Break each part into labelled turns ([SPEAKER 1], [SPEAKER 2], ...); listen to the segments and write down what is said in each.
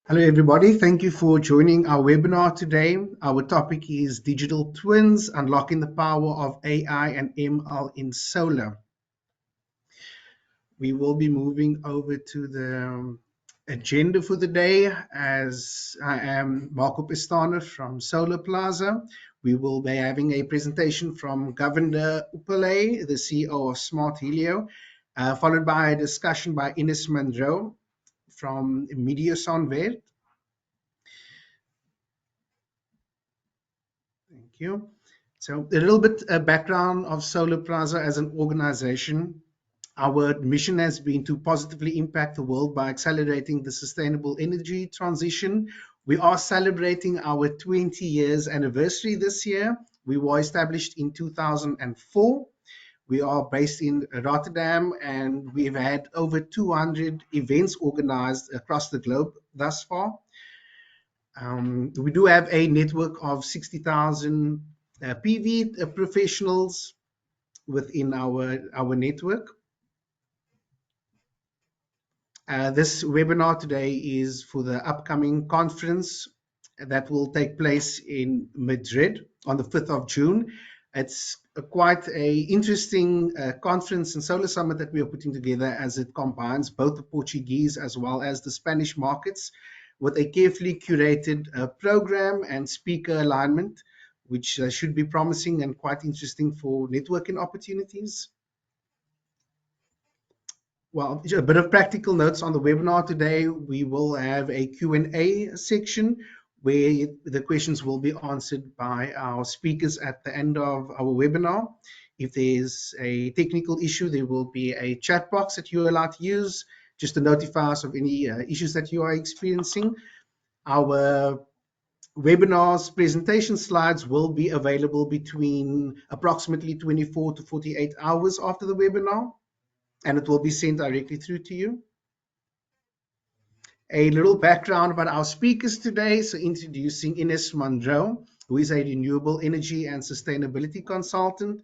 [SPEAKER 1] Hello, everybody. Thank you for joining our webinar today. Our topic is digital twins, unlocking the power of AI and ML in solar. We will be moving over to the agenda for the day as I am Marco Pestana from Solarplaza. We will be having a presentation from Govinda Upadhyay, the CEO of Smart Helio, followed by a discussion by Ines Monroy from Mediason. Thank you. So a little bit background of Solarplaza as an organization. Our mission has been to positively impact the world by accelerating the sustainable energy transition. We are celebrating our 20 years anniversary this year. We were established in 2004. We are based in Rotterdam and we've had over 200 events organized across the globe thus far. We do have a network of 60,000 PV professionals within our network. This webinar today is for the upcoming conference that will take place in Madrid on the 5th of June. It's quite a interesting conference and solar summit that we are putting together as it combines both the Portuguese as well as the Spanish markets with a carefully curated program and speaker alignment, which should be promising and quite interesting for networking opportunities. Well, a bit of practical notes on the webinar today. We will have a Q&A section where the questions will be answered by our speakers at the end of our webinar. If there's a technical issue, there will be a chat box that you're allowed to use just to notify us of any issues that you are experiencing. Our webinar's presentation slides will be available between approximately 24 to 48 hours after the webinar, and it will be sent directly through to you. A little background about our speakers today. So introducing Ines Monroy, who is a renewable energy and sustainability consultant.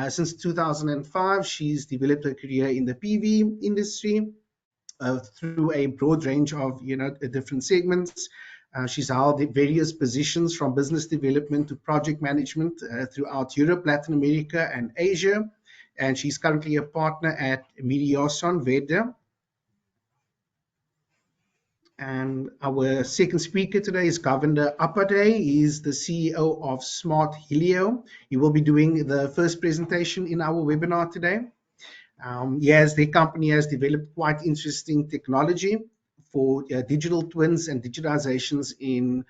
[SPEAKER 1] Since 2005, she's developed a career in the PV industry through a broad range of different segments. She's held various positions from business development to project management throughout Europe, Latin America, and Asia. And she's currently a partner at Mediason. And our second speaker today is Govinda Upadhyay. He is the CEO of Smart Helio. He will be doing the first presentation in our webinar today. Their company has developed quite interesting technology for digital twins and digitalizations in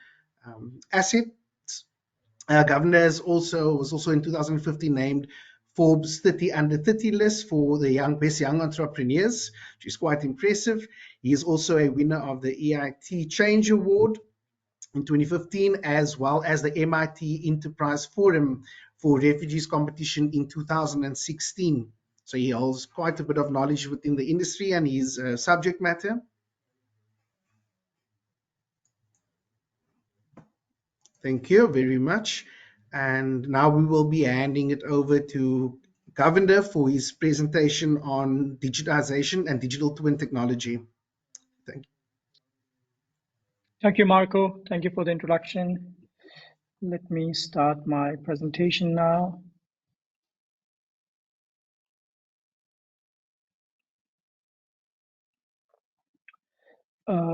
[SPEAKER 1] assets. Govinda was also in 2015 named Forbes 30 under 30 list for the best young entrepreneurs, which is quite impressive. He is also a winner of the EIT Change Award in 2015, as well as the MIT Enterprise Forum for Refugees competition in 2016. So he holds quite a bit of knowledge within the industry and his subject matter. Thank you very much. And now we will be handing it over to Govinda for his presentation on digitization and digital twin technology. Thank you.
[SPEAKER 2] Thank you, Marco. Thank you for the introduction. Let me start my presentation now.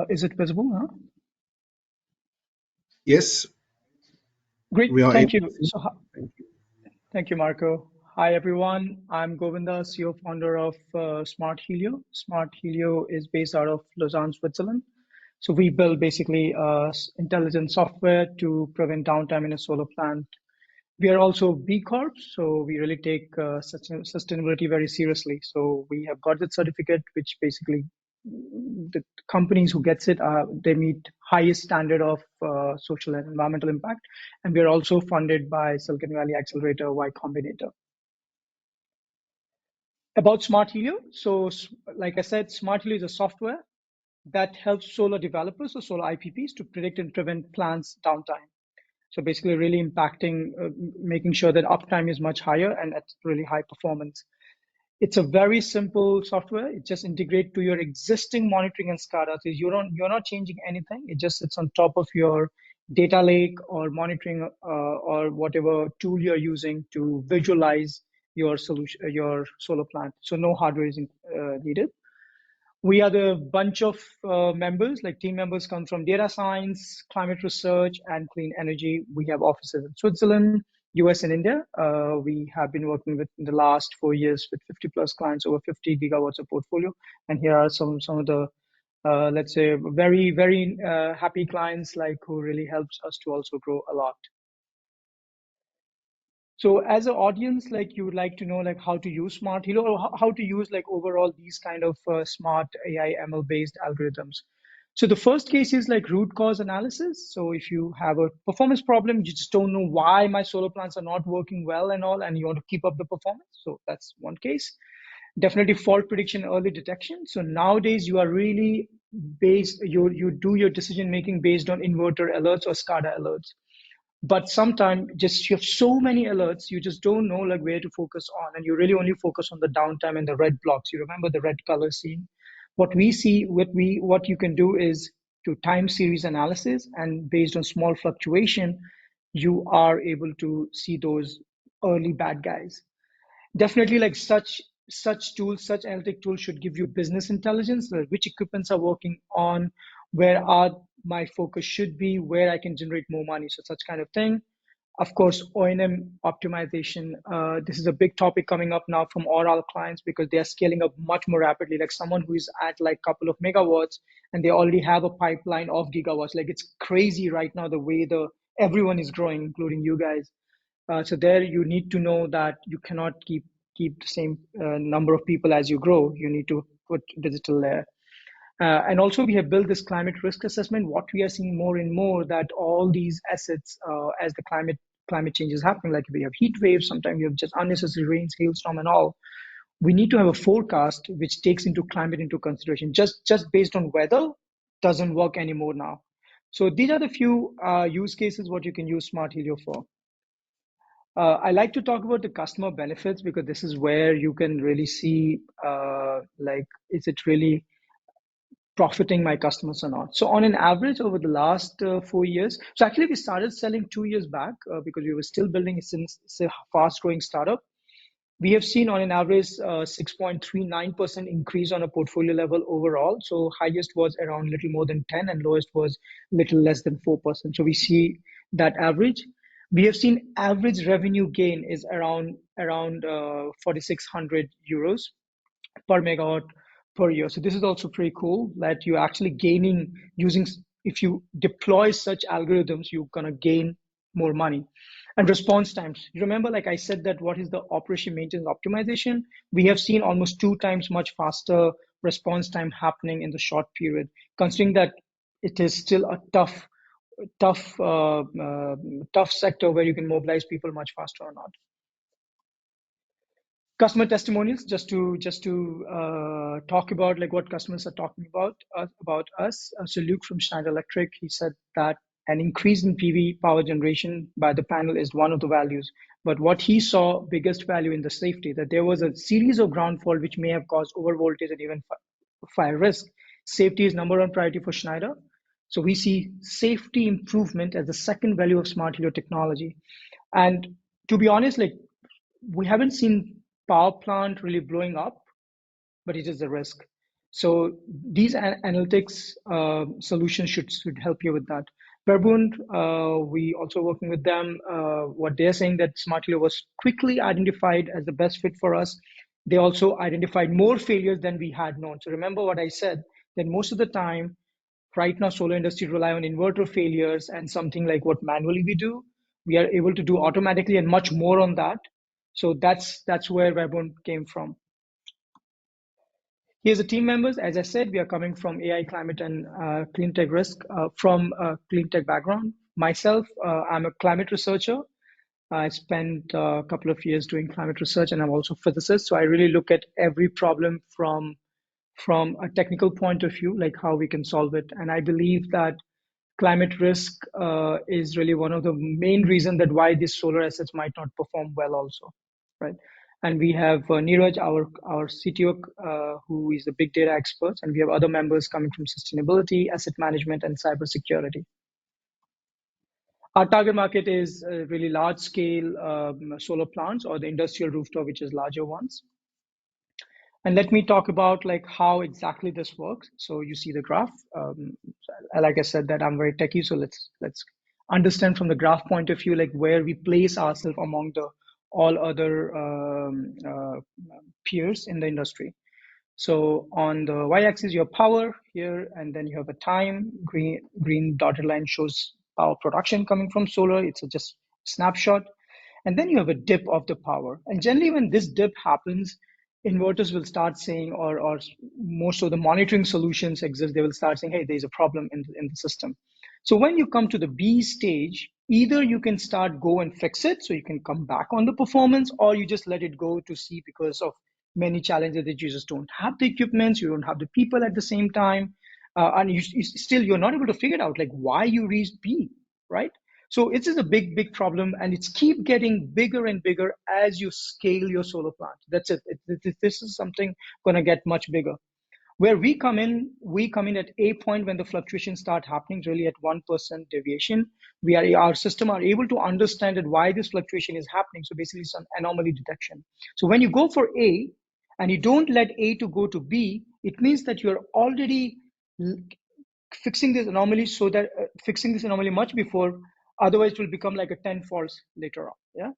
[SPEAKER 2] Is it visible now?
[SPEAKER 1] Yes.
[SPEAKER 2] Great. Thank you. Thank you, Marco. Hi, everyone. I'm Govinda, CEO founder of Smart Helio. Smart Helio is based out of Lausanne, Switzerland. So we build basically intelligent software to prevent downtime in a solar plant. We are also B Corp, so we really take sustainability very seriously. So we have got that certificate, which basically the companies who gets it, they meet highest standard of social and environmental impact. And we are also funded by Silicon Valley Accelerator, Y Combinator. About Smart Helio. So like I said, Smart Helio is a software that helps solar developers or solar IPPs to predict and prevent plants downtime. So basically really impacting, making sure that uptime is much higher and at really high performance. It's a very simple software. It just integrates to your existing monitoring and SCADA. So you're not changing anything. It just sits on top of your data lake or monitoring or whatever tool you're using to visualize your solution, your solar plant. So no hardware is needed. We are the bunch of members, like team members come from data science, climate research, and clean energy. We have offices in Switzerland, US, and India. We have been working with in the last 4 years with 50 plus clients, over 50 gigawatts of portfolio. And here are some of the, let's say, very happy clients like who really helps us to also grow a lot. So as an audience, like you would like to know like how to use Smart Helio or how to use like overall these kind of smart AI ML based algorithms. So the first case is like root cause analysis. So if you have a performance problem, you just don't know why my solar plants are not working well and all, and you want to keep up the performance. So that's one case. Definitely fault prediction, early detection. So nowadays you are really based, you do your decision making based on inverter alerts or SCADA alerts. But sometimes just you have so many alerts, you just don't know like where to focus on, and you really only focus on the downtime and the red blocks. You remember the red color scene? What we see, what you can do is to time series analysis, and based on small fluctuation, you are able to see those early bad guys. Definitely like such tools, such analytic tools should give you business intelligence, like which equipments are working on, where are my focus should be, where I can generate more money. So such kind of thing. Of course, O&M optimization. This is a big topic coming up now from all our clients because they are scaling up much more rapidly. Like someone who is at like couple of megawatts and they already have a pipeline of gigawatts. Like it's crazy right now the way everyone is growing, including you guys. So there you need to know that you cannot keep the same number of people as you grow. You need to put digital there. And also we have built this climate risk assessment. What we are seeing more and more that all these assets, as the climate change is happening, like we have heat waves, sometimes you have just unnecessary rains, hailstorm and all. We need to have a forecast which takes into climate into consideration. Just based on weather doesn't work anymore now. So these are the few use cases what you can use Smart Helio for. I like to talk about the customer benefits because this is where you can really see, like, is it really profiting my customers or not? So on an average over the last 4 years, so actually we started selling 2 years back because we were still building since it's a fast growing startup. We have seen on an average 6.39% increase on a portfolio level overall. So highest was around little more than 10 and lowest was little less than 4%. So we see that average. We have seen average revenue gain is around 4,600 euros per megawatt per year. So this is also pretty cool that you're actually gaining using, if you deploy such algorithms, you're gonna gain more money. And response times. You remember, like I said, that what is the operation maintenance optimization? We have seen almost 2 times much faster response time happening in the short period, considering that it is still a tough sector where you can mobilize people much faster or not. Customer testimonials, just to talk about like what customers are talking about us. So Luke from Schneider Electric, he said that an increase in PV power generation by the panel is one of the values, but what he saw biggest value in the safety, that there was a series of ground fault which may have caused over voltage and even fire risk. Safety is number one priority for Schneider. So we see safety improvement as the second value of Smart Helio technology. And to be honest, like we haven't seen power plant really blowing up, but it is a risk. So these analytics solutions should help you with that. Verbund, we also working with them. What they're saying that Smart Helio was quickly identified as the best fit for us. They also identified more failures than we had known. So remember what I said, that most of the time, right now, solar industry rely on inverter failures and something like what manually we do. We are able to do automatically and much more on that. So that's where Verbund came from. Here's the team members. As I said, we are coming from AI, climate, and clean tech risk from a clean tech background. Myself, I'm a climate researcher. I spent a couple of years doing climate research, and I'm also a physicist. So I really look at every problem from a technical point of view, like how we can solve it. And I believe that climate risk is really one of the main reasons that why these solar assets might not perform well also, right? And we have Neeraj, our CTO, who is a big data expert, and we have other members coming from sustainability, asset management, and cybersecurity. Our target market is really large scale solar plants or the industrial rooftop, which is larger ones. And let me talk about like how exactly this works. So you see the graph. Like I said, that I'm very techie, so let's understand from the graph point of view, like where we place ourselves among the all other peers in the industry. So on the y-axis, you have power here, and then you have a time. Green dotted line shows power production coming from solar. It's just snapshot. And then you have a dip of the power. And generally, when this dip happens, inverters will start saying, or most of the monitoring solutions exist, they will start saying, hey, there's a problem in the system. So when you come to the B stage, either you can go and fix it, so you can come back on the performance, or you just let it go to C because of many challenges that you just don't have the equipment, you don't have the people at the same time, and you're not able to figure it out, like why you reached B, right? So it is a big problem, and it's keep getting bigger and bigger as you scale your solar plant. That's it. This is something going to get much bigger. Where we come in at a point when the fluctuations start happening, really at 1% deviation. Our system are able to understand why this fluctuation is happening. So basically, some anomaly detection. So when you go for A and you don't let A to go to B, it means that you're already fixing this anomaly, so that fixing this anomaly much before, otherwise it will become like a 10 faults later on. Yeah.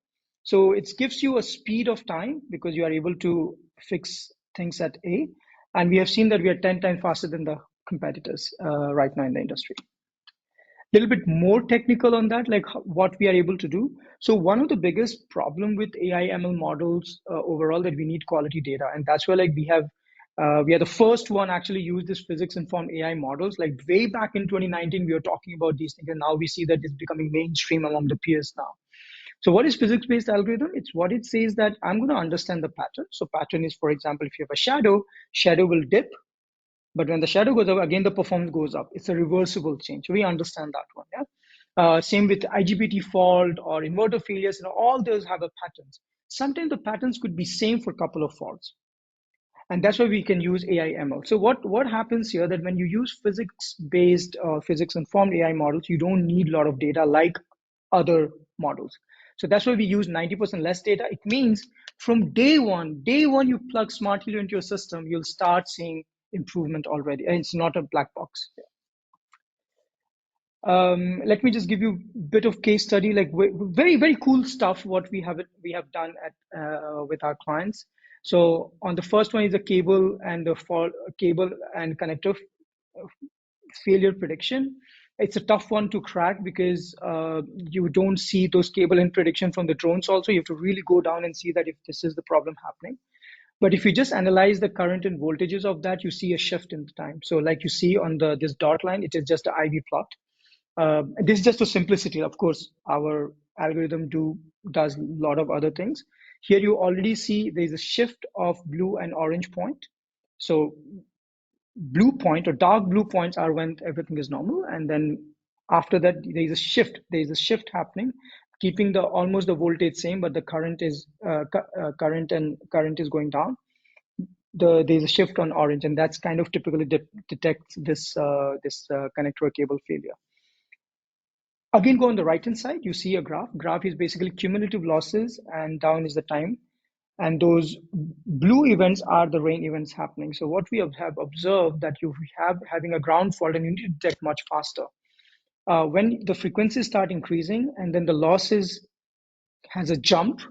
[SPEAKER 2] So it gives you a speed of time because you are able to fix things at A. And we have seen that we are 10 times faster than the competitors right now in the industry. A little bit more technical on that, like what we are able to do. So one of the biggest problem with AI ML models overall, that we need quality data. And that's where like we are the first one actually use this physics informed AI models. Like way back in 2019, we were talking about these things, and now we see that it's becoming mainstream among the peers now. So what is physics-based algorithm? It's what it says that I'm going to understand the pattern. So pattern is, for example, if you have a shadow will dip, but when the shadow goes up, again, the performance goes up. It's a reversible change. We understand that one. Yeah. Same with IGBT fault or inverter failures. All those have a patterns. Sometimes the patterns could be same for a couple of faults. And that's why we can use AI ML. So what happens here, that when you use physics-based physics-informed AI models, you don't need a lot of data like other models. So that's why we use 90% less data. It means from day one you plug Smart Helio into your system, you'll start seeing improvement already. And it's not a black box. Let me just give you a bit of case study, like very cool stuff what we have done with our clients. So on the first one is the cable and connector failure prediction. It's a tough one to crack because you don't see those cable and prediction from the drones. Also, you have to really go down and see that if this is the problem happening. But if you just analyze the current and voltages of that, you see a shift in the time. So like you see on this dot line, it is just the IV plot. This is just for simplicity. Of course, our algorithm does a lot of other things. Here you already see there's a shift of blue and orange point. So blue point or dark blue points are when everything is normal, and then after that there's a shift happening, keeping almost the voltage same, but the current is current is going down. There's a shift on orange, and that's kind of typically detects this connector cable failure. Again, go on the right hand side, you see a graph is basically cumulative losses, and down is the time. And those blue events are the rain events happening. So what we have observed, that you having a ground fault and you need to detect much faster. When the frequencies start increasing and then the losses has a jump,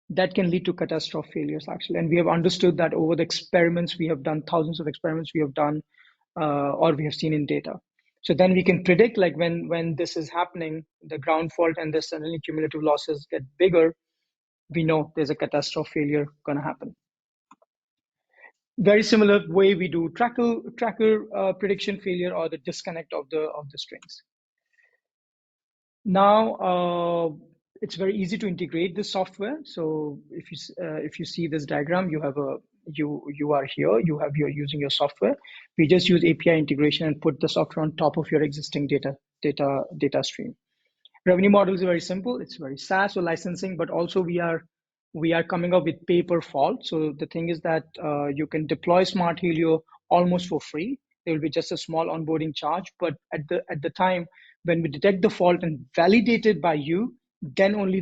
[SPEAKER 2] that can lead to catastrophic failures actually. And we have understood that over the experiments we have done, thousands of experiments we have done, or we have seen in data. So then we can predict, like when this is happening, the ground fault and the suddenly cumulative losses get bigger, we know there's a catastrophic failure going to happen. Very similar way we do tracker prediction failure or the disconnect of the strings. Now it's very easy to integrate this software. So if you see this diagram, you have you are here, you're using your software. We just use API integration and put the software on top of your existing data stream. Revenue model is very simple. It's very SaaS or licensing, but also we are we are coming up with pay per fault. So the thing is that you can deploy Smart Helio almost for free. There will be just a small onboarding charge, but at the time when we detect the fault and validate it by you, then only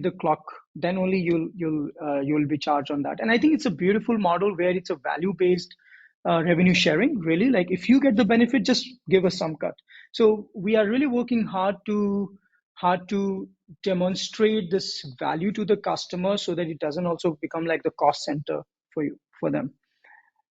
[SPEAKER 2] you'll be charged on that. And I think it's a beautiful model where it's a value based revenue sharing. Really, like if you get the benefit, just give us some cut. So we are really working hard to demonstrate this value to the customer so that it doesn't also become like the cost center for them.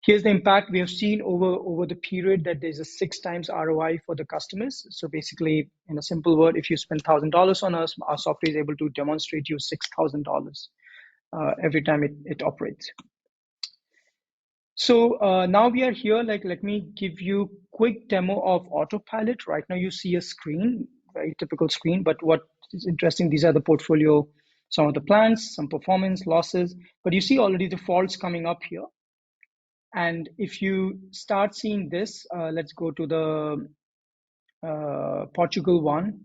[SPEAKER 2] Here's the impact we have seen over the period, that there's a 6 times ROI for the customers. So basically, in a simple word, if you spend $1,000 on us, our software is able to demonstrate you $6,000 every time it operates. So now we are here, like, let me give you quick demo of Autopilot. Right now you see a screen, very typical screen, but what is interesting, these are the portfolio, some of the plans, some performance losses, but you see already the faults coming up here. And if you start seeing this, let's go to the Portugal one.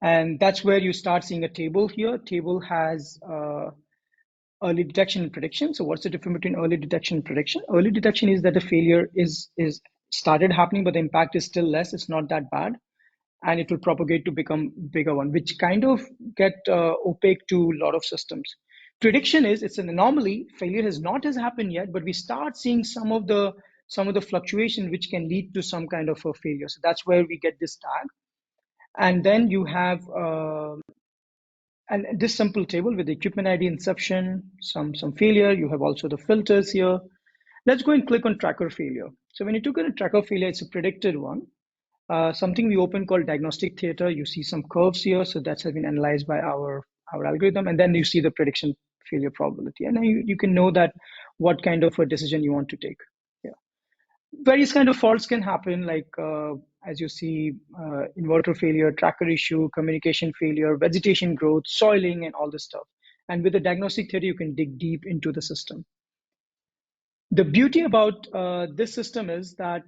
[SPEAKER 2] And that's where you start seeing a table here. Table has early detection and prediction. So what's the difference between early detection and prediction? Early detection is that the failure is started happening, but the impact is still less. It's not that bad. And it will propagate to become bigger one, which kind of get opaque to a lot of systems. Prediction is, it's an anomaly. Failure has happened yet, but we start seeing some of the fluctuation which can lead to some kind of a failure. So that's where we get this tag. And then you have and this simple table with the equipment ID, inception, some failure. You have also the filters here. Let's go and click on tracker failure. So when you took a tracker failure, it's a predicted one. Something we open called Diagnostic Theater. You see some curves here, so that's been analyzed by our algorithm, and then you see the prediction failure probability, and then you can know that what kind of a decision you want to take. Yeah, various kind of faults can happen, like as you see, inverter failure, tracker issue, communication failure, vegetation growth, soiling, and all this stuff. And with the Diagnostic Theater, you can dig deep into the system. The beauty about this system is that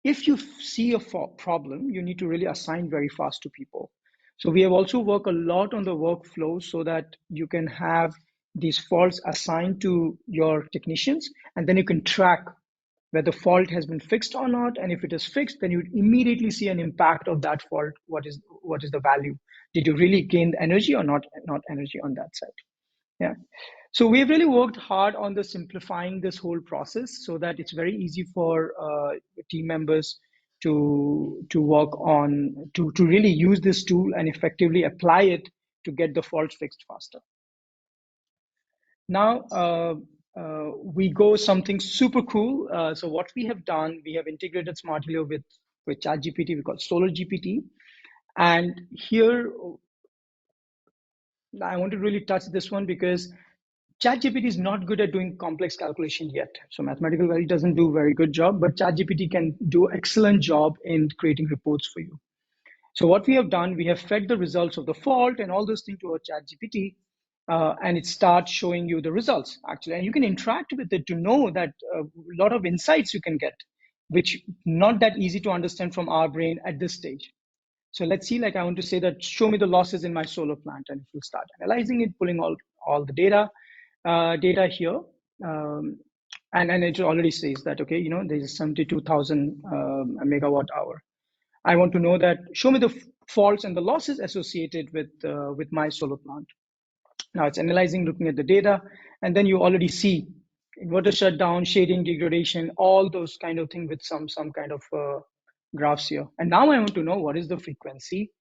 [SPEAKER 2] if you see a problem, you need to really assign very fast to people. So we have also worked a lot on the workflow so that you can have these faults assigned to your technicians, and then you can track whether the fault has been fixed or not. And if it is fixed, then you immediately see an impact of that fault. What is the value? Did you really gain energy or not energy on that side? Yeah. So we've really worked hard on the simplifying this whole process so that it's very easy for team members to work on, to really use this tool and effectively apply it to get the faults fixed faster. Now we go something super cool. So what we have done, we have integrated Smart Helio with ChatGPT. We call it Solargpt. And here, I want to really touch this one because ChatGPT is not good at doing complex calculation yet. So mathematical value doesn't do a very good job, but ChatGPT can do excellent job in creating reports for you. So what we have done, we have fed the results of the fault and all those things to our ChatGPT, and it starts showing you the results actually. And you can interact with it to know that a lot of insights you can get, which not that easy to understand from our brain at this stage. So let's see, like I want to say that show me the losses in my solar plant, and it will start analyzing it, pulling all the data here. And it already says that, okay, there's 72,000 megawatt hour. I want to know that, show me the faults and the losses associated with my solar plant. Now it's analyzing, looking at the data, and then you already see inverter shutdown, shading, degradation, all those kind of things with some kind of graphs here. And now I want to know what is the frequency.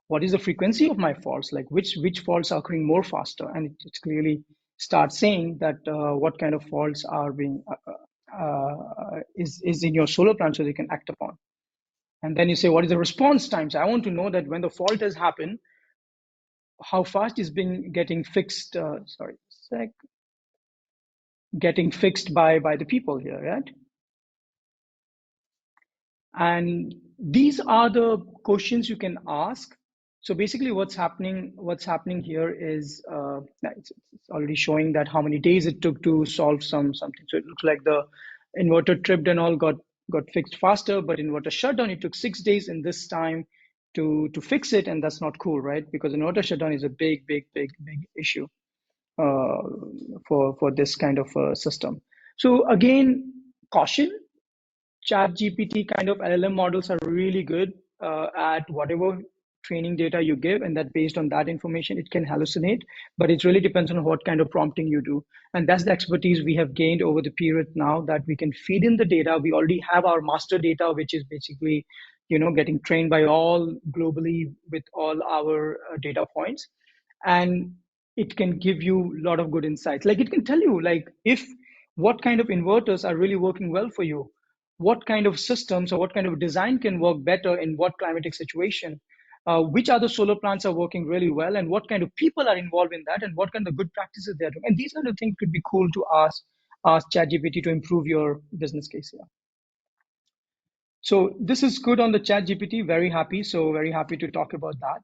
[SPEAKER 2] What is the frequency of my faults? Like which faults are occurring more faster? And it clearly starts saying that what kind of faults are being is in your solar plant, so they can act upon. And then you say, what is the response time? So I want to know that when the fault has happened, how fast is getting fixed. Getting fixed by the people here, right? And these are the questions you can ask. So basically what's happening here is it's already showing that how many days it took to solve something. So it looks like the inverter tripped and all got fixed faster, but inverter shutdown, it took 6 days in this time to fix it, and that's not cool, right? Because inverter shutdown is a big issue. for this kind of system. So again, caution. ChatGPT kind of LLM models are really good at whatever training data you give, and that based on that information, it can hallucinate. But it really depends on what kind of prompting you do, and that's the expertise we have gained over the period now that we can feed in the data. We already have our master data, which is basically, getting trained by all globally with all our data points, and it can give you a lot of good insights. Like it can tell you, like if what kind of inverters are really working well for you, what kind of systems or what kind of design can work better in what climatic situation, which other solar plants are working really well, and what kind of people are involved in that, and what kind of good practices they're doing. And these kind of things could be cool to ask ChatGPT to improve your business case here. So this is good on the ChatGPT. Very happy. So very happy to talk about that.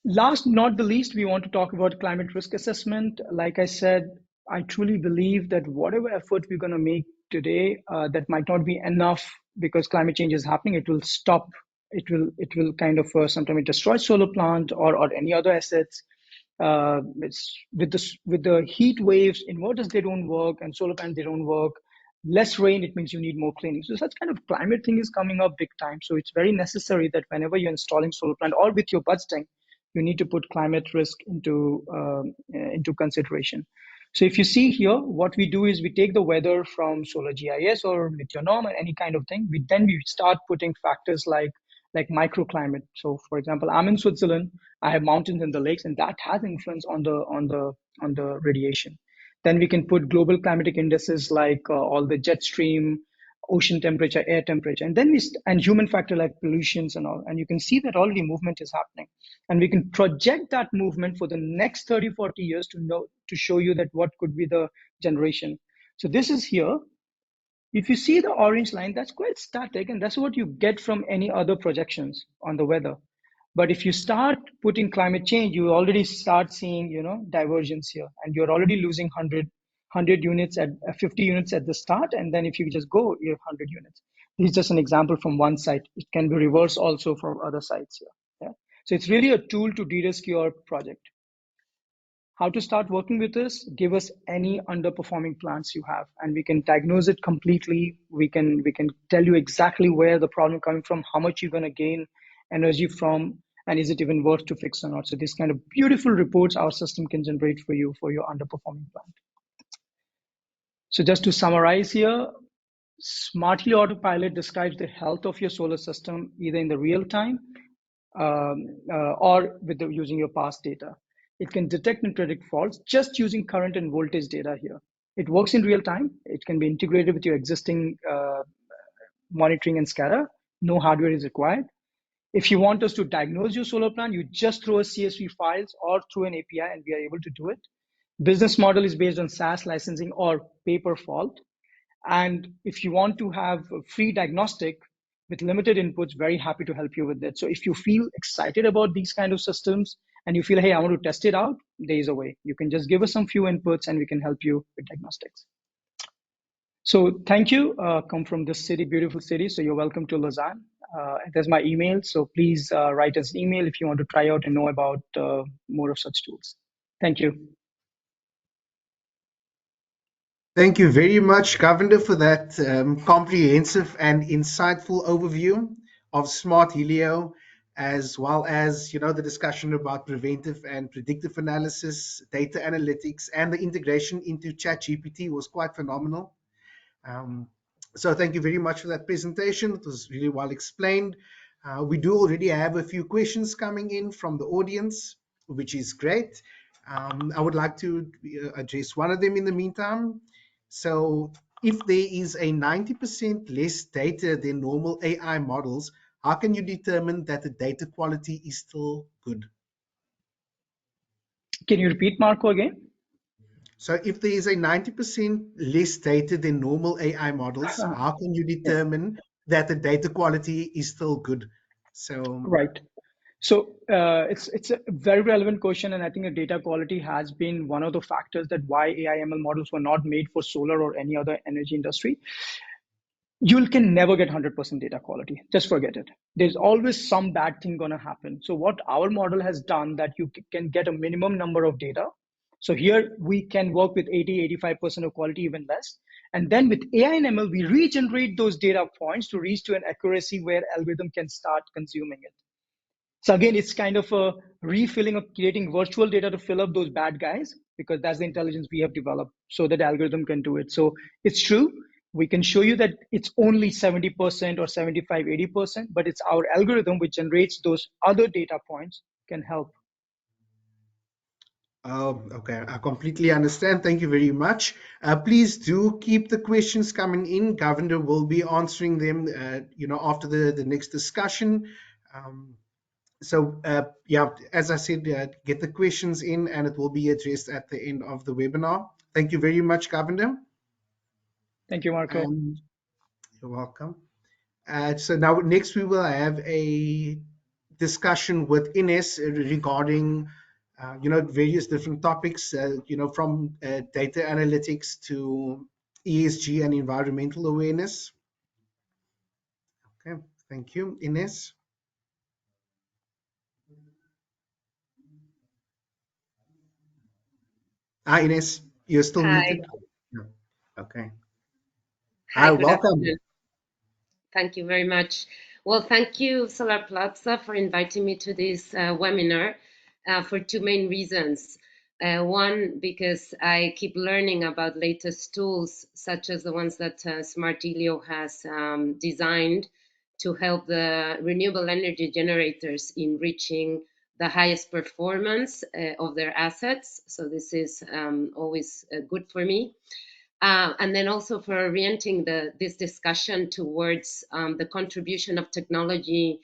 [SPEAKER 2] Last not the least, we want to talk about climate risk assessment. Like I said, I truly believe that whatever effort we're going to make today, that might not be enough because climate change is happening. It will stop. It will kind of sometimes destroy solar plant or any other assets. It's with the heat waves, inverters they don't work, and solar panels they don't work. Less rain, it means you need more cleaning. So such kind of climate thing is coming up big time. So it's very necessary that whenever you're installing solar plant or with your budgeting, you need to put climate risk into consideration. So if you see here, what we do is we take the weather from solar GIS or Meteornom or any kind of thing. We start putting factors like microclimate. So for example, I'm in Switzerland. I have mountains and the lakes, and that has influence on the radiation. Then we can put global climatic indices like all the jet stream, ocean temperature, air temperature, and then and human factor like pollutions and all. And you can see that already movement is happening, and we can project that movement for the next 30-40 years to show you that what could be the generation. So this is here. If you see the orange line, that's quite static, and that's what you get from any other projections on the weather. But if you start putting climate change, you already start seeing, divergence here, and you're already losing 100 units at 50 units at the start, and then if you just go, you have 100 units. This is just an example from one site. It can be reversed also from other sites here. Yeah. So it's really a tool to de-risk your project. How to start working with us? Give us any underperforming plants you have, and we can diagnose it completely. We can tell you exactly where the problem coming from, how much you're going to gain energy from, and is it even worth to fix or not. So these kind of beautiful reports our system can generate for you for your underperforming plant. So just to summarize here, Smartly Autopilot describes the health of your solar system either in the real time or using your past data. It can detect and predict faults just using current and voltage data here. It works in real time. It can be integrated with your existing monitoring and SCADA. No hardware is required. If you want us to diagnose your solar plant, you just throw a CSV files or through an API, and we are able to do it. Business model is based on SaaS licensing or pay per fault. And if you want to have a free diagnostic with limited inputs, very happy to help you with that. So if you feel excited about these kind of systems and you feel, hey, I want to test it out, there is a way. You can just give us some few inputs and we can help you with diagnostics. So thank you. Come from this city, beautiful city. So you're welcome to Lausanne. There's my email. So please write us an email if you want to try out and know about more of such tools. Thank you.
[SPEAKER 1] Thank you very much, Govinda, for that comprehensive and insightful overview of Smart Helio, as well as the discussion about preventive and predictive analysis, data analytics, and the integration into ChatGPT was quite phenomenal. So thank you very much for that presentation. It was really well explained. We do already have a few questions coming in from the audience, which is great. I would like to address one of them in the meantime. So if there is a 90% less data than normal AI models, how can you determine that the data quality is still good?
[SPEAKER 2] Can you repeat, Marco, again?
[SPEAKER 1] So if there is a 90% less data than normal AI models, how can you determine that the data quality is still good? So
[SPEAKER 2] right. So it's a very relevant question, and I think the data quality has been one of the factors that why AI/ML models were not made for solar or any other energy industry. you can never get 100% data quality. Just forget it. There's always some bad thing going to happen. So what our model has done that you can get a minimum number of data. So here we can work with 80-85% of quality, even less. And then with AI and ML, we regenerate those data points to reach to an accuracy where algorithm can start consuming it. So again, it's kind of a refilling of creating virtual data to fill up those bad guys, because that's the intelligence we have developed so that algorithm can do it. So it's true. We can show you that it's only 70% or 75, 80%, but it's our algorithm which generates those other data points can help.
[SPEAKER 1] Oh, okay. I completely understand. Thank you very much. Please do keep the questions coming in. Govinda will be answering them, after the next discussion. Yeah, as I said, get the questions in and it will be addressed at the end of the webinar. Thank you very much, Govinda.
[SPEAKER 2] Thank you, Marco.
[SPEAKER 1] You're welcome. So now next we will have a discussion with Ines regarding various different topics, from data analytics to ESG and environmental awareness. Okay, thank you, Ines. Ines, you're still muted. No. Okay.
[SPEAKER 3] Hi, good
[SPEAKER 1] Welcome.
[SPEAKER 3] afternoon. Thank you very much. Well, thank you, Solarplaza, for inviting me to this webinar for two main reasons. One, because I keep learning about latest tools, such as the ones that Smart Helio has designed to help the renewable energy generators in reaching the highest performance of their assets. So this is always good for me. And then also for orienting this discussion towards the contribution of technology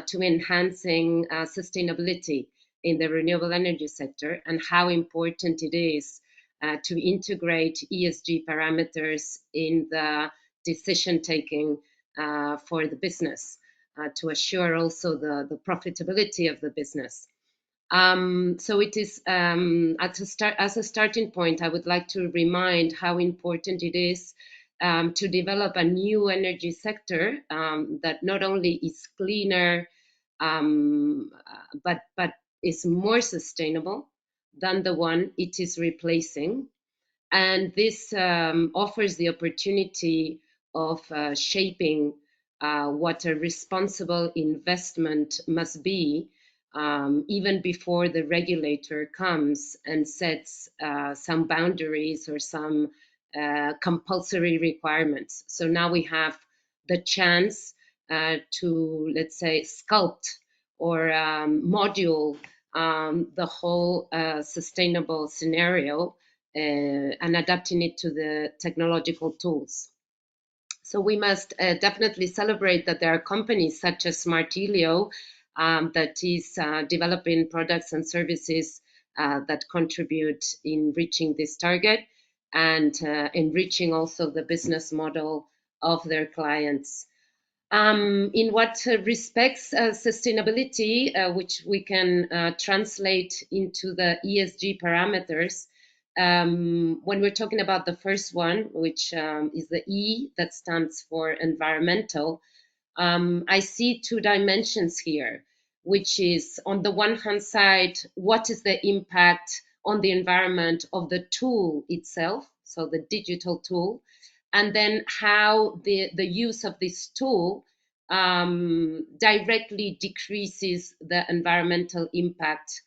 [SPEAKER 3] to enhancing sustainability in the renewable energy sector, and how important it is to integrate ESG parameters in the decision taking for the business to assure also the profitability of the business. So it is as a starting point, I would like to remind how important it is to develop a new energy sector that not only is cleaner, but is more sustainable than the one it is replacing. And this offers the opportunity of shaping what a responsible investment must be, even before the regulator comes and sets some boundaries or some compulsory requirements. So now we have the chance to, let's say, sculpt or module the whole sustainable scenario and adapting it to the technological tools. So we must definitely celebrate that there are companies such as Smart Helio that is developing products and services that contribute in reaching this target and enriching also the business model of their clients. In what respects sustainability, which we can translate into the ESG parameters, when we're talking about the first one, which is the E that stands for environmental, I see two dimensions here, which is on the one hand side, what is the impact on the environment of the tool itself, so the digital tool, and then how the use of this tool directly decreases the environmental impact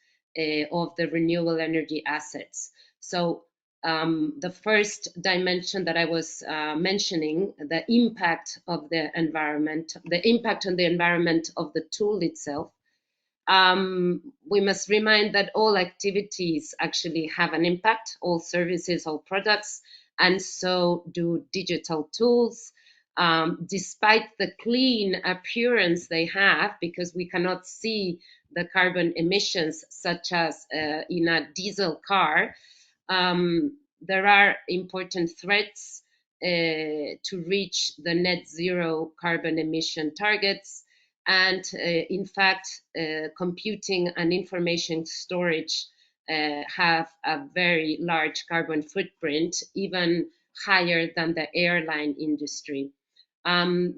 [SPEAKER 3] of the renewable energy assets. So the first dimension that I was mentioning, the impact of the environment, the impact on the environment of the tool itself, we must remind that all activities actually have an impact, all services, all products, and so do digital tools. Despite the clean appearance they have, because we cannot see the carbon emissions, such as in a diesel car, there are important threats to reach the net zero carbon emission targets. And in fact, computing and information storage have a very large carbon footprint, even higher than the airline industry.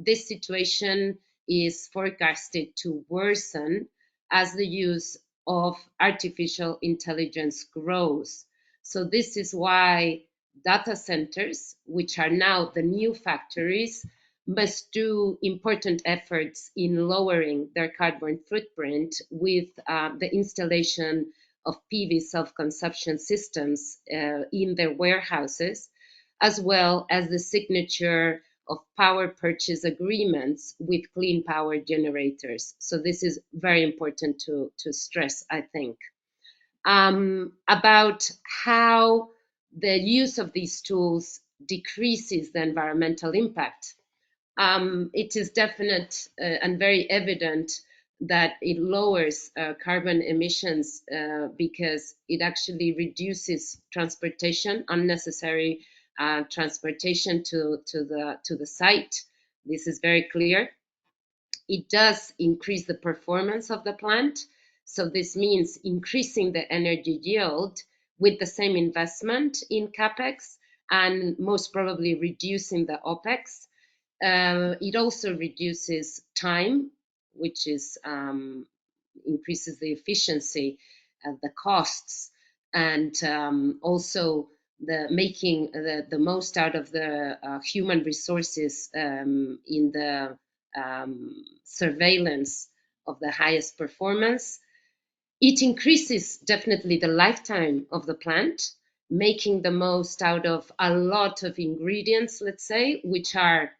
[SPEAKER 3] This situation is forecasted to worsen as the use of artificial intelligence grows. So this is why data centers, which are now the new factories, must do important efforts in lowering their carbon footprint with the installation of PV self-consumption systems in their warehouses, as well as the signature of power purchase agreements with clean power generators. So this is very important to stress, I think. About how the use of these tools decreases the environmental impact. It is definite and very evident that it lowers carbon emissions because it actually reduces transportation, unnecessary transportation to the site. This is very clear. It does increase the performance of the plant. So this means increasing the energy yield with the same investment in CapEx and most probably reducing the OpEx. It also reduces time, which is increases the efficiency, the costs, and also the making the most out of the human resources in the surveillance of the highest performance. It increases definitely the lifetime of the plant, making the most out of a lot of ingredients, let's say, which are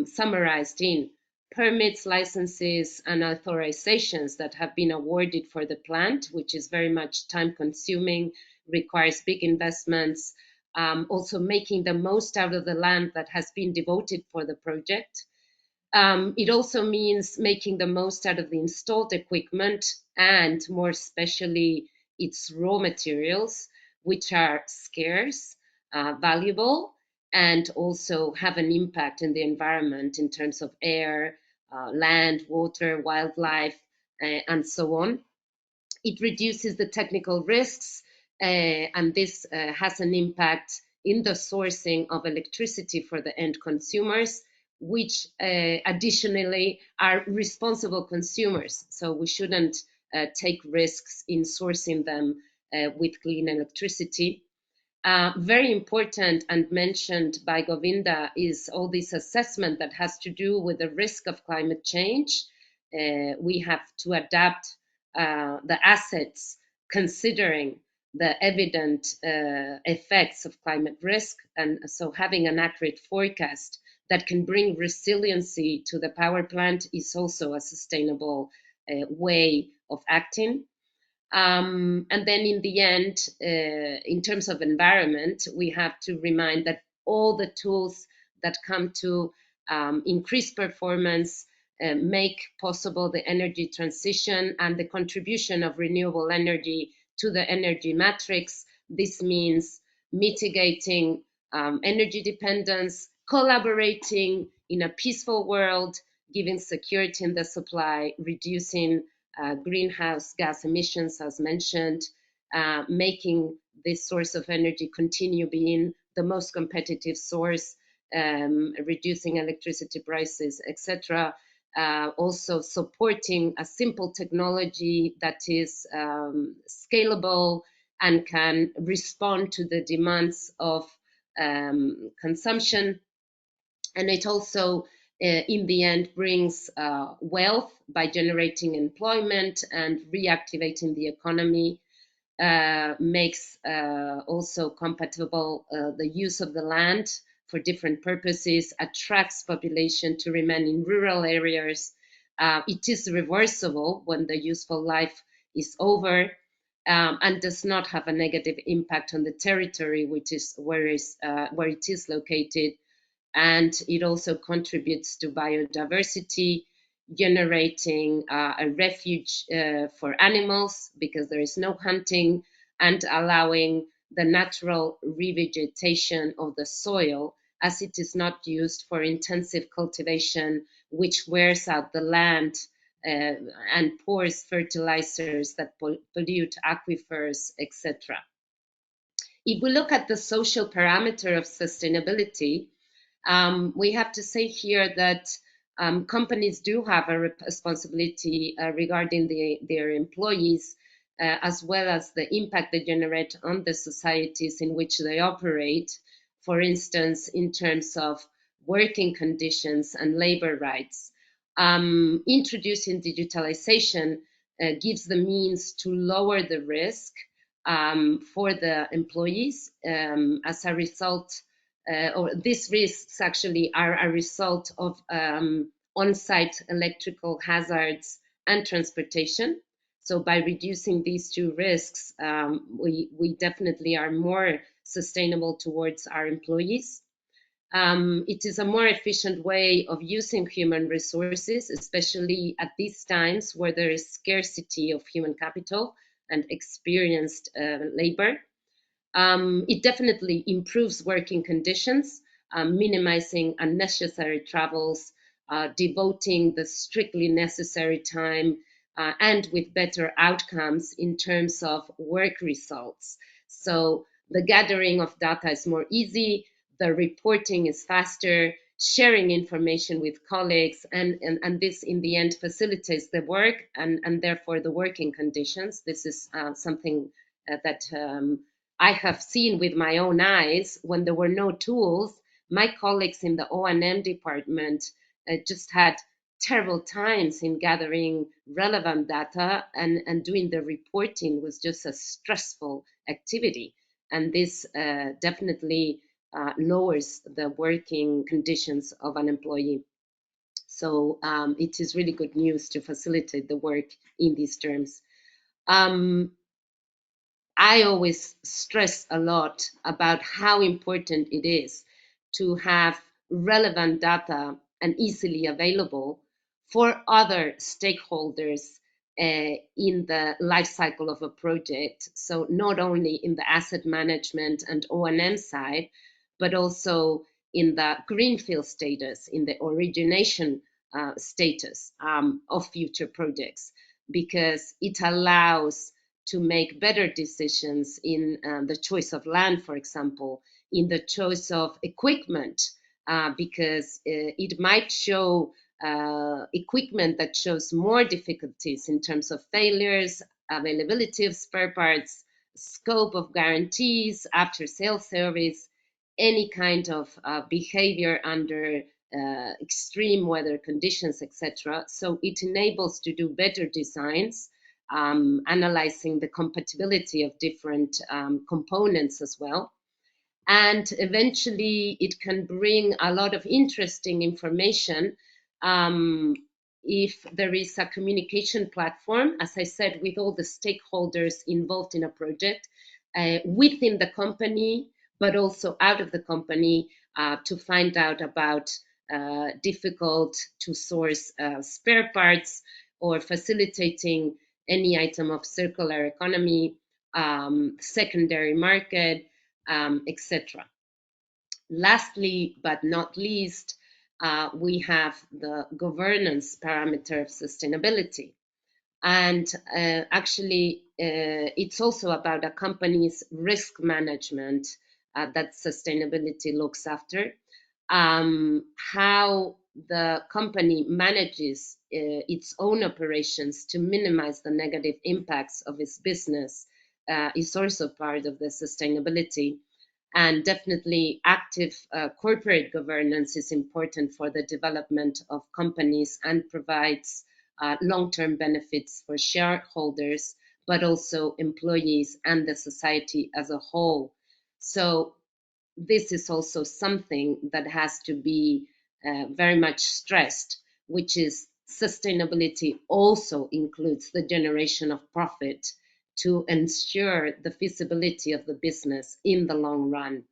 [SPEAKER 3] summarized in permits, licenses, and authorizations that have been awarded for the plant, which is very much time consuming, requires big investments, also making the most out of the land that has been devoted for the project. It also means making the most out of the installed equipment and more especially its raw materials, which are scarce, valuable, and also have an impact in the environment in terms of air, land, water, wildlife, and so on. It reduces the technical risks, and this has an impact in the sourcing of electricity for the end consumers, which additionally are responsible consumers. So we shouldn't take risks in sourcing them with clean electricity. Very important and mentioned by Govinda is all this assessment that has to do with the risk of climate change. We have to adapt the assets considering the evident effects of climate risk, and so having an accurate forecast that can bring resiliency to the power plant is also a sustainable way of acting. And then in the end, in terms of environment, we have to remind that all the tools that come to increase performance, make possible the energy transition and the contribution of renewable energy to the energy matrix. This means mitigating energy dependence, collaborating in a peaceful world, giving security in the supply, reducing greenhouse gas emissions, as mentioned, making this source of energy continue being the most competitive source, reducing electricity prices, etc. Also supporting a simple technology that is scalable and can respond to the demands of consumption. And it also in the end brings wealth by generating employment and reactivating the economy, makes also compatible the use of the land for different purposes, attracts population to remain in rural areas. It is reversible when the useful life is over, and does not have a negative impact on the territory, which is where it is located. And it also contributes to biodiversity, generating a refuge for animals because there is no hunting, and allowing the natural revegetation of the soil as it is not used for intensive cultivation, which wears out the land and pours fertilizers that pollute aquifers, etc. If we look at the social parameter of sustainability, We have to say here that companies do have a responsibility regarding their employees, as well as the impact they generate on the societies in which they operate. For instance, in terms of working conditions and labor rights. Introducing digitalization gives the means to lower the risk for the employees as a result, or these risks actually are a result of on-site electrical hazards and transportation. So by reducing these two risks, we definitely are more sustainable towards our employees. It is a more efficient way of using human resources, especially at these times where there is scarcity of human capital and experienced labor. It definitely improves working conditions, minimizing unnecessary travels, devoting the strictly necessary time, and with better outcomes in terms of work results. So the gathering of data is more easy, the reporting is faster, sharing information with colleagues, and this in the end facilitates the work and therefore the working conditions. This is something that I have seen with my own eyes. When there were no tools, my colleagues in the O&M department just had terrible times in gathering relevant data, and doing the reporting was just a stressful activity. And this definitely lowers the working conditions of an employee. So it is really good news to facilitate the work in these terms. I always stress a lot about how important it is to have relevant data and easily available for other stakeholders in the life cycle of a project. So not only in the asset management and O&M side, but also in the greenfield status, in the origination status of future projects, because it allows to make better decisions in the choice of land, for example, in the choice of equipment, because it might show equipment that shows more difficulties in terms of failures, availability of spare parts, scope of guarantees, after sales service, any kind of behavior under extreme weather conditions, etc. So it enables to do better designs, analyzing the compatibility of different components as well. And eventually it can bring a lot of interesting information if there is a communication platform, as I said, with all the stakeholders involved in a project, within the company, but also out of the company, to find out about difficult to source spare parts, or facilitating any item of circular economy, secondary market, etc. Lastly, but not least, we have the governance parameter of sustainability. And actually, it's also about a company's risk management that sustainability looks after. How the company manages its own operations to minimize the negative impacts of its business is also part of the sustainability. And definitely active corporate governance is important for the development of companies and provides long-term benefits for shareholders, but also employees and the society as a whole. So this is also something that has to be very much stressed, which is sustainability also includes the generation of profit to ensure the feasibility of the business in the long run.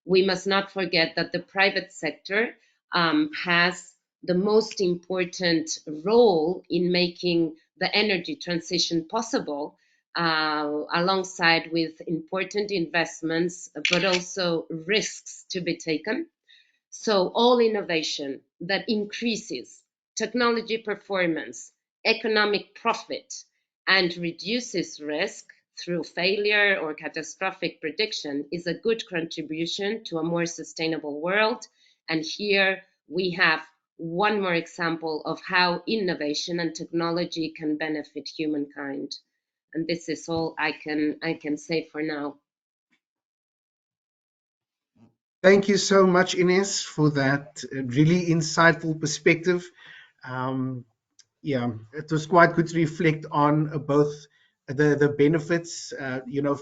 [SPEAKER 3] We must not forget that the private sector has the most important role in making the energy transition possible, alongside with important investments, but also risks to be taken. So all innovation that increases technology performance, economic profit, and reduces risk through failure or catastrophic prediction is a good contribution to a more sustainable world And here we have one more example of how innovation and technology can benefit humankind. And this is all I can say for now.
[SPEAKER 1] Thank you so much, Ines, for that really insightful perspective. Um, yeah, it was quite good to reflect on both the benefits,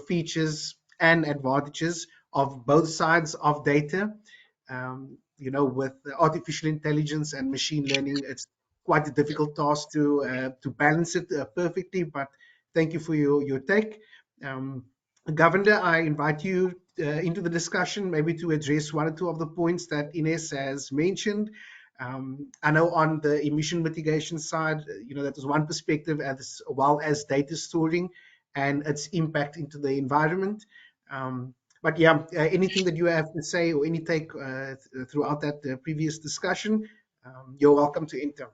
[SPEAKER 1] features and advantages of both sides of data. With artificial intelligence and machine learning, it's quite a difficult task to balance it perfectly. But thank you for your take. Um, Govinda, I invite you into the discussion, maybe to address one or two of the points that Ines has mentioned. I know on the emission mitigation side, that was one perspective, as well as data storing and its impact into the environment. But yeah, anything that you have to say or any take throughout that previous discussion, you're welcome to enter.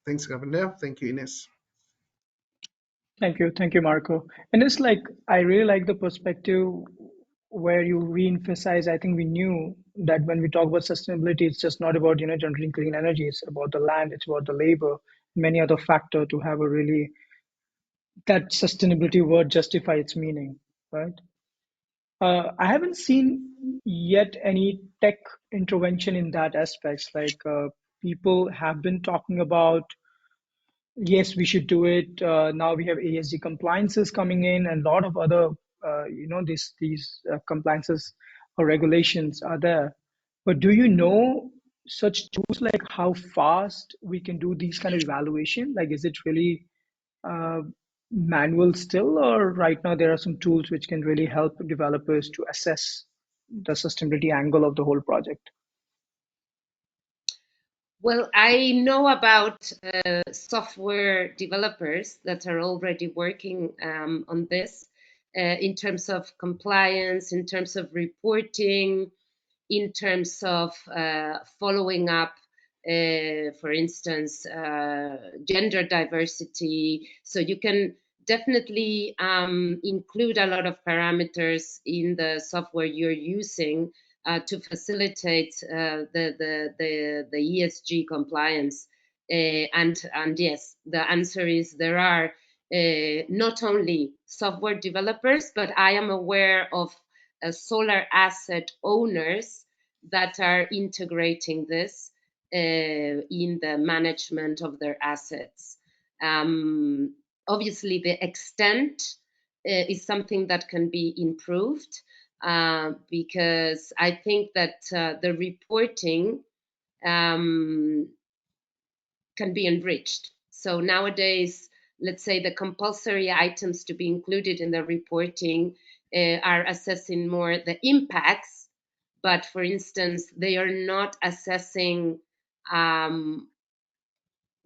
[SPEAKER 1] Thanks, Governor. Thank you, Ines.
[SPEAKER 2] Thank you, Marco. And it's like I really like the perspective where you re-emphasize. I think we knew that when we talk about sustainability, it's just not about generating clean energy. It's about the land, it's about the labor, many other factors to have a really that sustainability word justify its meaning, right? I haven't seen yet any tech intervention in that aspects. Like people have been talking about, yes, we should do it. Now we have ASG compliances coming in, and a lot of other, these compliances or regulations are there. But do you know such tools like how fast we can do these kind of evaluation? Like, is it really uh, manual still, or right now there are some tools which can really help developers to assess the sustainability angle of the whole project?
[SPEAKER 3] Well, I know about software developers that are already working on this in terms of compliance, in terms of reporting, in terms of following up, for instance, gender diversity. So you can definitely include a lot of parameters in the software you're using to facilitate the ESG compliance. And yes, the answer is there are not only software developers, but I am aware of solar asset owners that are integrating this in the management of their assets. Um, Obviously, the extent is something that can be improved because I think that the reporting um, can be enriched. So nowadays, let's say the compulsory items to be included in the reporting are assessing more the impacts, but for instance, they are not assessing um,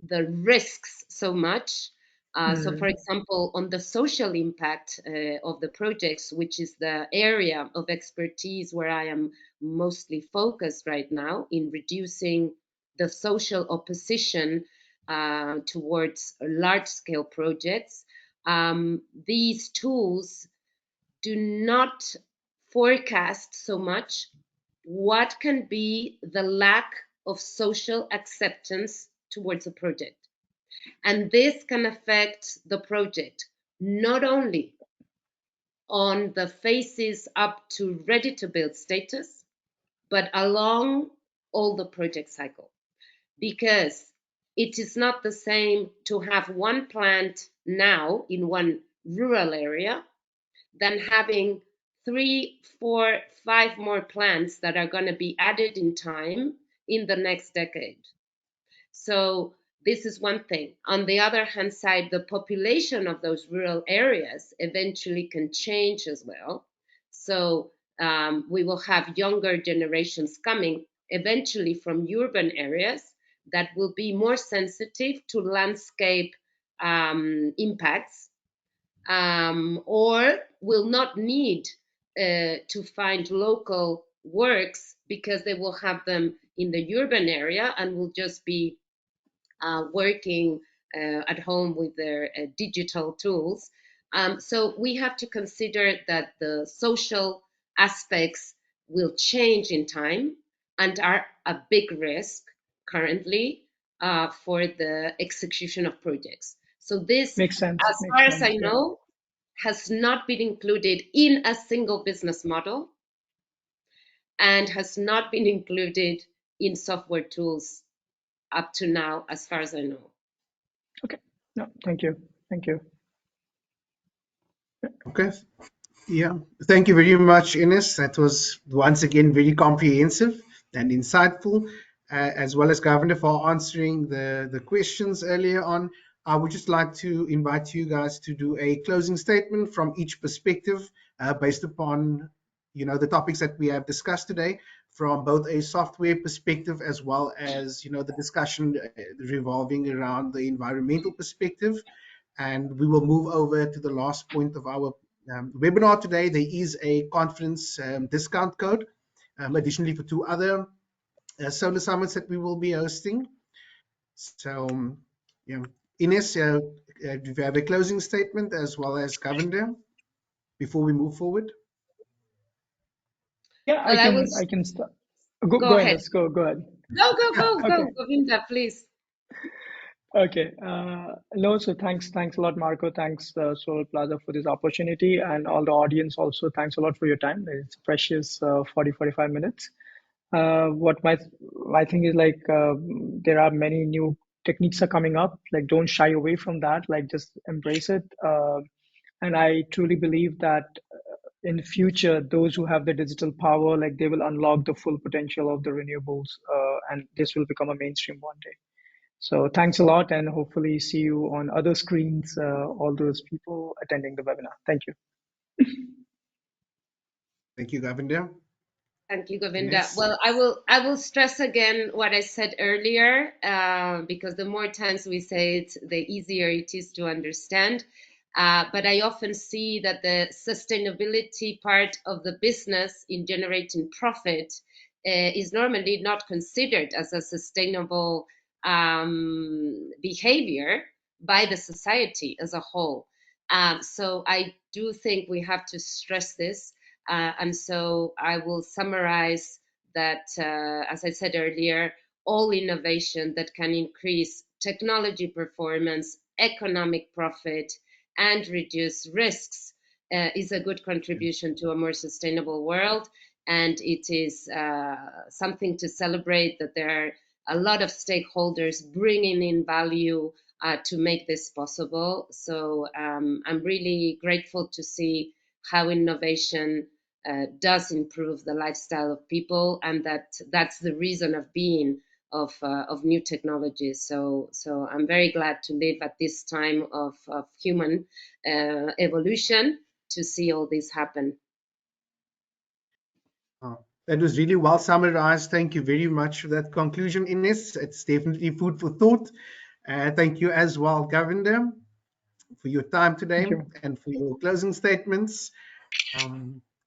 [SPEAKER 3] the risks so much. So, for example, on the social impact of the projects, which is the area of expertise where I am mostly focused right now in reducing the social opposition towards large scale projects, these tools do not forecast so much what can be the lack of social acceptance towards a project. And this can affect the project not only on the phases up to ready to build status, but along all the project cycle. Because it is not the same to have one plant now in one rural area than having 3, 4, 5 more plants that are going to be added in time in the next decade. So this is one thing. On the other hand side, the population of those rural areas eventually can change as well. So we will have younger generations coming eventually from urban areas that will be more sensitive to landscape impacts or will not need to find local works because they will have them in the urban area and will just be working at home with their digital tools. So we have to consider that the social aspects will change in time and are a big risk currently for the execution of projects. So this,
[SPEAKER 2] makes sense.
[SPEAKER 3] as far as I know, has not been included in a single business model and has not been included in software tools up to now, as far as I know.
[SPEAKER 2] Okay. No, thank you. Thank you.
[SPEAKER 1] Okay. Yeah. Thank you very much, Ines. That was once again very comprehensive and insightful, as well as Govinda for answering the questions earlier on. I would just like to invite you guys to do a closing statement from each perspective, based upon the topics that we have discussed today, from both a software perspective as well as the discussion revolving around the environmental perspective. And we will move over to the last point of our webinar today. There is a conference discount code, additionally for 2 other solar summits that we will be hosting. So, yeah, Ines, do you have a closing statement as well as Govinda before we move forward?
[SPEAKER 2] Yeah,
[SPEAKER 3] Well,
[SPEAKER 2] I can start.
[SPEAKER 3] Go ahead.
[SPEAKER 2] Let's go ahead.
[SPEAKER 3] Go, Govinda, please.
[SPEAKER 2] Okay. No, so thanks a lot, Marco. Thanks, Solarplaza, for this opportunity, and all the audience also. Thanks a lot for your time. It's precious 45 minutes. What my thing is, like, there are many new techniques are coming up. Like, don't shy away from that. Like, just embrace it. And I truly believe that in the future, those who have the digital power, like, they will unlock the full potential of the renewables, and this will become a mainstream one day. So thanks a lot, and hopefully see you on other screens, all those people attending the webinar. Thank you.
[SPEAKER 1] Thank you, Govinda.
[SPEAKER 3] Thank you, Govinda.
[SPEAKER 1] Ines?
[SPEAKER 3] Well, I will stress again what I said earlier, because the more times we say it, the easier it is to understand. But I often see that the sustainability part of the business in generating profit is normally not considered as a sustainable behavior by the society as a whole. So I do think we have to stress this. And so I will summarize that, as I said earlier, all innovation that can increase technology performance, economic profit, and reduce risks is a good contribution to a more sustainable world. And it is something to celebrate that there are a lot of stakeholders bringing in value to make this possible. So I'm really grateful to see how innovation does improve the lifestyle of people, and that's the reason of being of new technologies. So I'm very glad to live at this time of human evolution to see all this happen.
[SPEAKER 1] That was really well summarized. Thank you very much for that conclusion, Ines. It's definitely food for thought. Thank you as well, Govinda, for your time today and for your closing statements.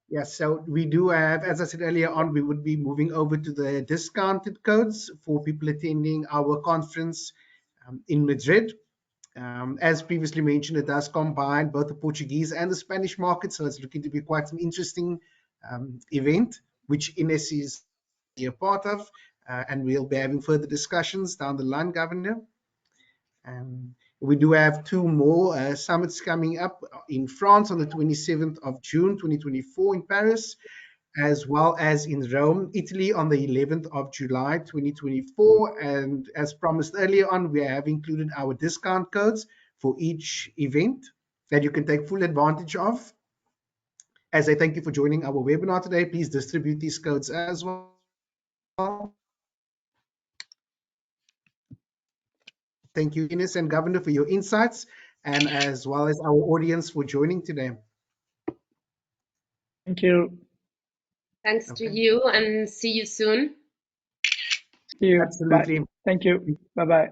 [SPEAKER 1] Yes, so we do have, as I said earlier on, we would be moving over to the discounted codes for people attending our conference in Madrid. As previously mentioned, it does combine both the Portuguese and the Spanish market, so it's looking to be quite an interesting event, which Ines is a part of, and we'll be having further discussions down the line, Governor. We do have 2 more summits coming up in France on the 27th of June, 2024 in Paris, as well as in Rome, Italy on the 11th of July, 2024. And as promised earlier on, we have included our discount codes for each event that you can take full advantage of. As I thank you for joining our webinar today, please distribute these codes as well. Thank you, Ines and Governor, for your insights, and as well as our audience for joining today.
[SPEAKER 2] Thank you.
[SPEAKER 3] Thanks to you, and see you soon.
[SPEAKER 2] See you.
[SPEAKER 1] Absolutely.
[SPEAKER 2] Bye. Thank you. Bye-bye.